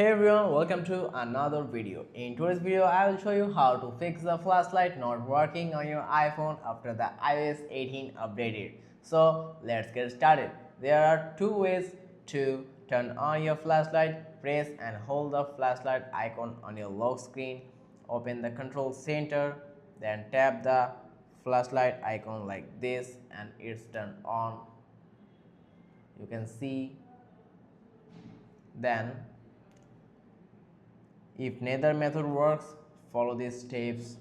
Hey everyone, welcome to another video. In today's video, I will show you how to fix the flashlight not working on your iPhone after the iOS 18 updated. So let's get started. There are two ways to turn on your flashlight. Press and hold the flashlight icon on your lock screen. Open the control center, then tap the flashlight icon like this and it's turned on. You can see. Then if neither method works, follow these steps.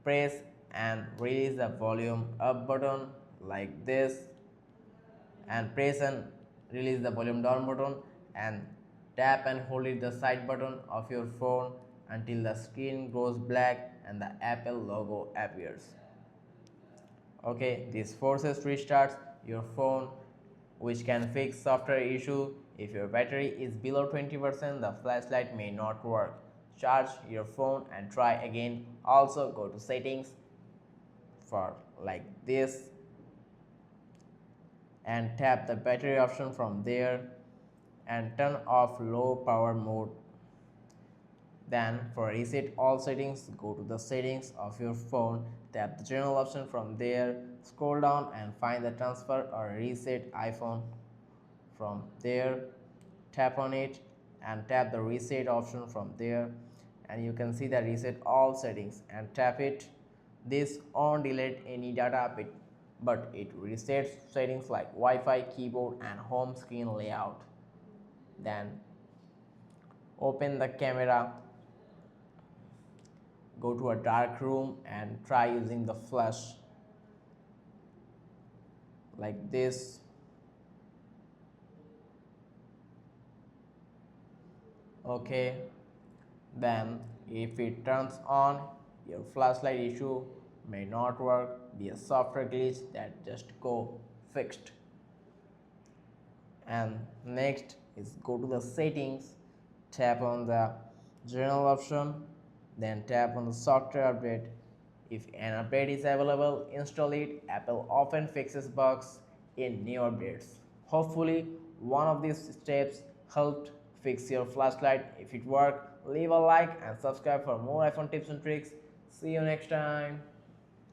Press and release the volume up button like this, and press and release the volume down button, and tap and hold it the side button of your phone until the screen goes black and the Apple logo appears. Okay, this forces restarts your phone, which can fix software issue. If your battery is below 20%, the flashlight may not work. Charge your phone and try again. Also go to settings for like this and tap the battery option from there and turn off low power mode. Then for reset all settings, go to the settings of your phone, tap the general option from there, scroll down and find the transfer or reset iPhone. From there, tap on it and tap the reset option from there, and you can see the reset all settings and tap it. This won't delete any data but it resets settings like Wi-Fi, keyboard and home screen layout. Then open the camera, go to a dark room and try using the flash like this. Okay, then if it turns on, your flashlight issue may not work, be a software glitch that just go fixed. And next is go to the settings, tap on the general option, then tap on the software update. If an update is available, install it. Apple often fixes bugs in new updates. Hopefully one of these steps helped fix your flashlight. If it worked, leave a like and subscribe for more iPhone tips and tricks. See you next time.